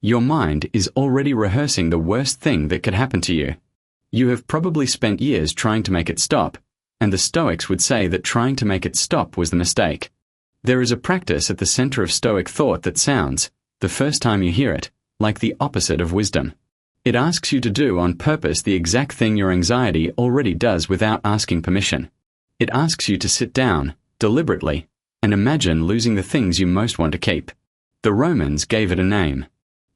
Your mind is already rehearsing the worst thing that could happen to you. You have probably spent years trying to make it stop, and the Stoics would say that trying to make it stop was the mistake. There is a practice at the center of Stoic thought that sounds, the first time you hear it, like the opposite of wisdom. It asks you to do on purpose the exact thing your anxiety already does without asking permission. It asks you to sit down, deliberately, and imagine losing the things you most want to keep. The Romans gave it a name.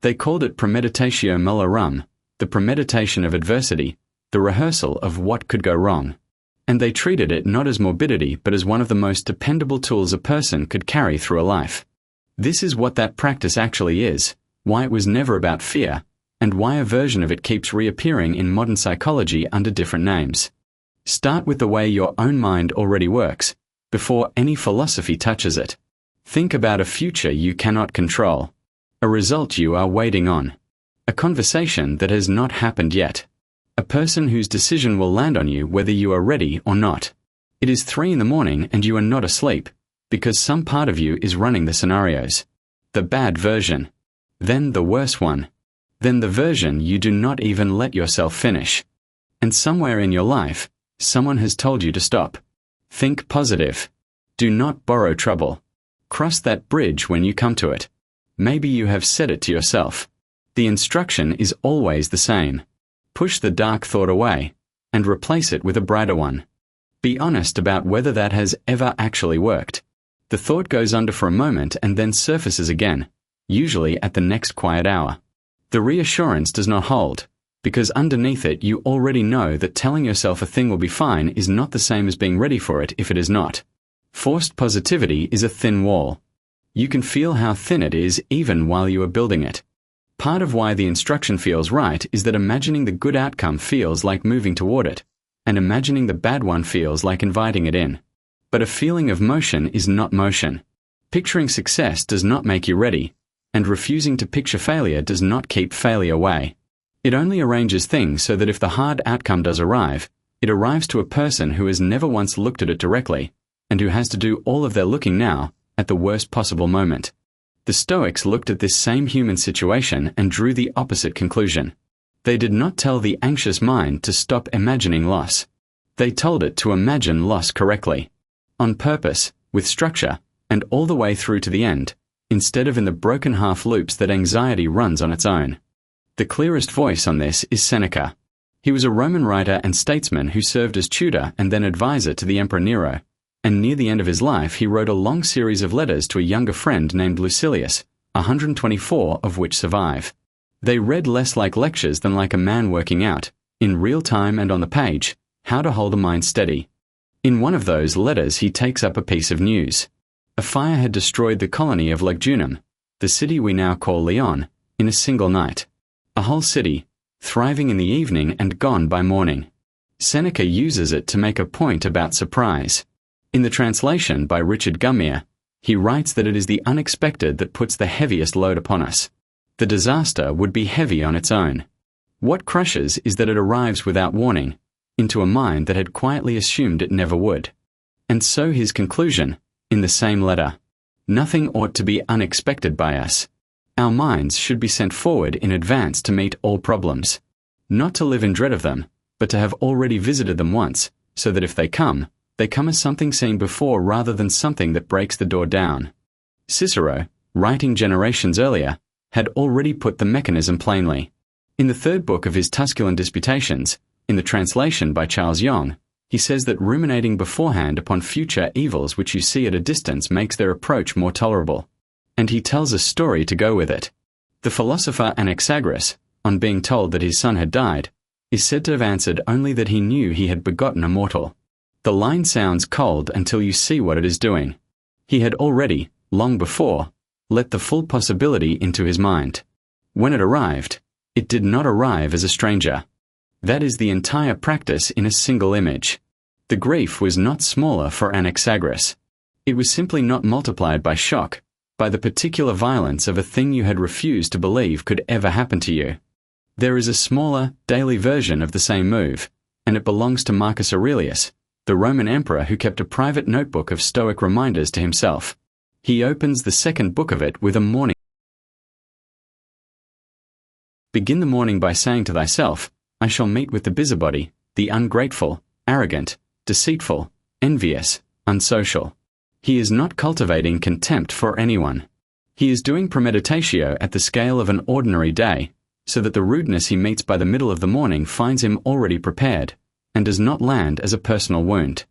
They called it premeditatio malorum, the premeditation of adversity, the rehearsal of what could go wrong. And they treated it not as morbidity but as one of the most dependable tools a person could carry through a life. This is what that practice actually is, why it was never about fear, and why a version of it keeps reappearing in modern psychology under different names. Start with the way your own mind already works, before any philosophy touches it. Think about a future you cannot control, a result you are waiting on, a conversation that has not happened yet, a person whose decision will land on you whether you are ready or not. It is 3 a.m. and you are not asleep, because some part of you is running the scenarios. The bad version. Then the worse one. Then the version you do not even let yourself finish. And somewhere in your life, someone has told you to stop. Think positive. Do not borrow trouble. Cross that bridge when you come to it. Maybe you have said it to yourself. The instruction is always the same. Push the dark thought away, and replace it with a brighter one. Be honest about whether that has ever actually worked. The thought goes under for a moment and then surfaces again, usually at the next quiet hour. The reassurance does not hold, because underneath it you already know that telling yourself a thing will be fine is not the same as being ready for it if it is not. Forced positivity is a thin wall. You can feel how thin it is even while you are building it. Part of why the instruction feels right is that imagining the good outcome feels like moving toward it, and imagining the bad one feels like inviting it in. But a feeling of motion is not motion. Picturing success does not make you ready, and refusing to picture failure does not keep failure away. It only arranges things so that if the hard outcome does arrive, it arrives to a person who has never once looked at it directly, and who has to do all of their looking now, at the worst possible moment. The Stoics looked at this same human situation and drew the opposite conclusion. They did not tell the anxious mind to stop imagining loss. They told it to imagine loss correctly, on purpose, with structure, and all the way through to the end, instead of in the broken half loops that anxiety runs on its own. The clearest voice on this is Seneca. He was a Roman writer and statesman who served as tutor and then advisor to the Emperor Nero, and near the end of his life he wrote a long series of letters to a younger friend named Lucilius, 124 of which survive. They read less like lectures than like a man working out, in real time and on the page, how to hold a mind steady. In one of those letters he takes up a piece of news. A fire had destroyed the colony of Lugdunum, the city we now call Lyon, in a single night. A whole city, thriving in the evening and gone by morning. Seneca uses it to make a point about surprise. In the translation by Richard Gummier, he writes that it is the unexpected that puts the heaviest load upon us. The disaster would be heavy on its own. What crushes is that it arrives without warning, into a mind that had quietly assumed it never would. And so his conclusion, in the same letter: nothing ought to be unexpected by us. Our minds should be sent forward in advance to meet all problems. Not to live in dread of them, but to have already visited them once, so that if they come as something seen before rather than something that breaks the door down. Cicero, writing generations earlier, had already put the mechanism plainly. In the third book of his Tusculan Disputations, in the translation by Charles Young, he says that ruminating beforehand upon future evils which you see at a distance makes their approach more tolerable. And he tells a story to go with it. The philosopher Anaxagoras, on being told that his son had died, is said to have answered only that he knew he had begotten a mortal. The line sounds cold until you see what it is doing. He had already, long before, let the full possibility into his mind. When it arrived, it did not arrive as a stranger. That is the entire practice in a single image. The grief was not smaller for Anaxagoras. It was simply not multiplied by shock, by the particular violence of a thing you had refused to believe could ever happen to you. There is a smaller, daily version of the same move, and it belongs to Marcus Aurelius, the Roman emperor who kept a private notebook of Stoic reminders to himself. He opens the second book of it with a morning Begin the morning by saying to thyself, I shall meet with the busybody, the ungrateful, arrogant, deceitful, envious, unsocial. He is not cultivating contempt for anyone. He is doing premeditatio at the scale of an ordinary day, so that the rudeness he meets by the middle of the morning finds him already prepared, and does not land as a personal wound.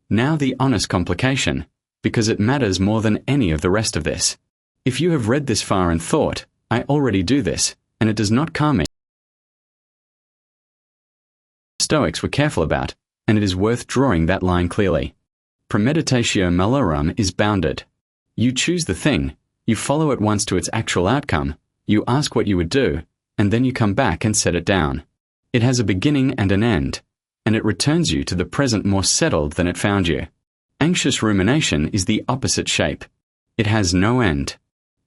Now the honest complication, because it matters more than any of the rest of this. If you have read this far and thought, I already do this, and it does not calm me, Stoics were careful about, and it is worth drawing that line clearly. Premeditatio malorum is bounded. You choose the thing, you follow it once to its actual outcome, you ask what you would do, and then you come back and set it down. It has a beginning and an end, and it returns you to the present more settled than it found you. Anxious rumination is the opposite shape. It has no end.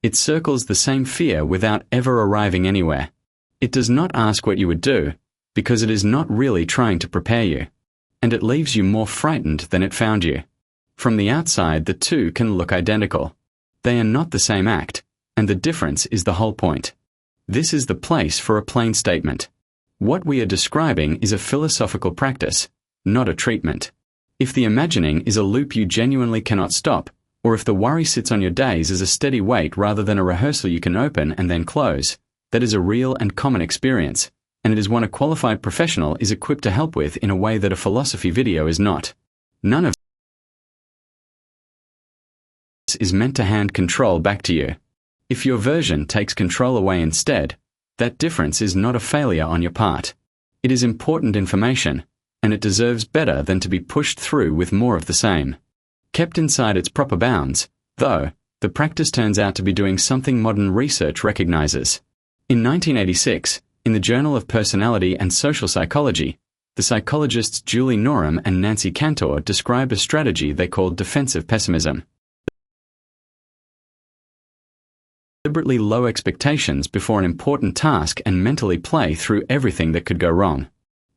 It circles the same fear without ever arriving anywhere. It does not ask what you would do, because it is not really trying to prepare you, and it leaves you more frightened than it found you. From the outside, the two can look identical. They are not the same act, and the difference is the whole point. This is the place for a plain statement. What we are describing is a philosophical practice, not a treatment. If the imagining is a loop you genuinely cannot stop, or if the worry sits on your days as a steady weight rather than a rehearsal you can open and then close, that is a real and common experience, and it is one a qualified professional is equipped to help with in a way that a philosophy video is not. None of this is meant to hand control back to you. If your version takes control away instead, that difference is not a failure on your part. It is important information, and it deserves better than to be pushed through with more of the same. Kept inside its proper bounds, though, the practice turns out to be doing something modern research recognizes. In 1986, in the Journal of Personality and Social Psychology, the psychologists Julie Norham and Nancy Cantor described a strategy they called defensive pessimism. Deliberately low expectations before an important task and mentally play through everything that could go wrong.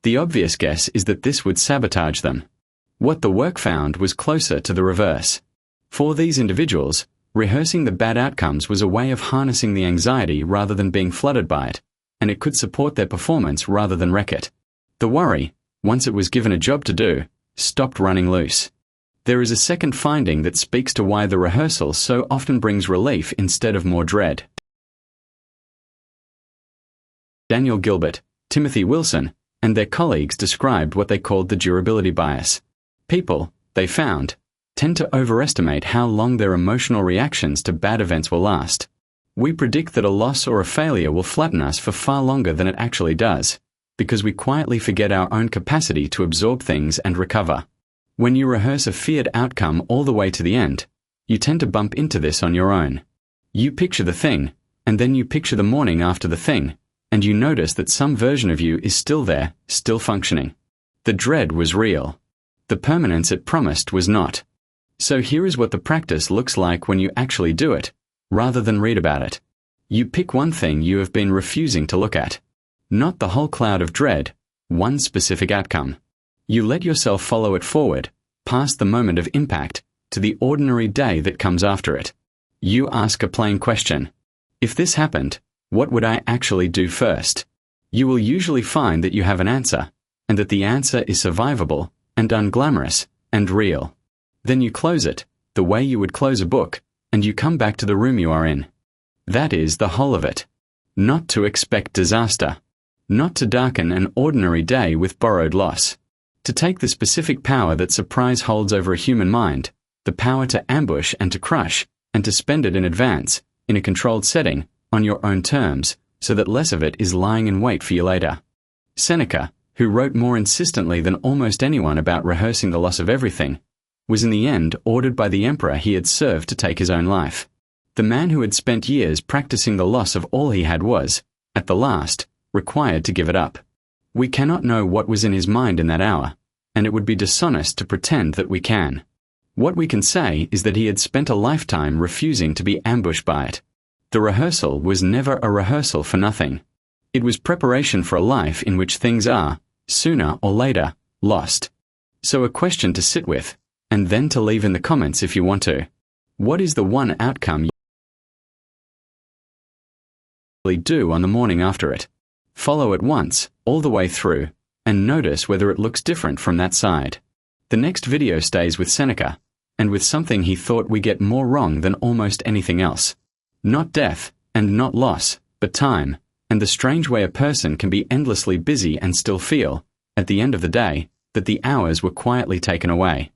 The obvious guess is that this would sabotage them. What the work found was closer to the reverse. For these individuals, rehearsing the bad outcomes was a way of harnessing the anxiety rather than being flooded by it, and it could support their performance rather than wreck it. The worry, once it was given a job to do, stopped running loose. There is a second finding that speaks to why the rehearsal so often brings relief instead of more dread. Daniel Gilbert, Timothy Wilson, and their colleagues described what they called the durability bias. People, they found, tend to overestimate how long their emotional reactions to bad events will last. We predict that a loss or a failure will flatten us for far longer than it actually does, because we quietly forget our own capacity to absorb things and recover. When you rehearse a feared outcome all the way to the end, you tend to bump into this on your own. You picture the thing, and then you picture the morning after the thing, and you notice that some version of you is still there, still functioning. The dread was real. The permanence it promised was not. So here is what the practice looks like when you actually do it, rather than read about it. You pick one thing you have been refusing to look at. Not the whole cloud of dread, one specific outcome. You let yourself follow it forward, past the moment of impact, to the ordinary day that comes after it. You ask a plain question. If this happened, what would I actually do first? You will usually find that you have an answer, and that the answer is survivable, and unglamorous, and real. Then you close it, the way you would close a book, and you come back to the room you are in. That is the whole of it. Not to expect disaster. Not to darken an ordinary day with borrowed loss. To take the specific power that surprise holds over a human mind, the power to ambush and to crush, and to spend it in advance, in a controlled setting, on your own terms, so that less of it is lying in wait for you later. Seneca, who wrote more insistently than almost anyone about rehearsing the loss of everything, was in the end ordered by the emperor he had served to take his own life. The man who had spent years practicing the loss of all he had was, at the last, required to give it up. We cannot know what was in his mind in that hour, and it would be dishonest to pretend that we can. What we can say is that he had spent a lifetime refusing to be ambushed by it. The rehearsal was never a rehearsal for nothing. It was preparation for a life in which things are, sooner or later, lost. So a question to sit with, and then to leave in the comments if you want to. What is the one outcome you do on the morning after it? Follow it once, all the way through, and notice whether it looks different from that side. The next video stays with Seneca, and with something he thought we get more wrong than almost anything else. Not death, and not loss, but time, and the strange way a person can be endlessly busy and still feel, at the end of the day, that the hours were quietly taken away.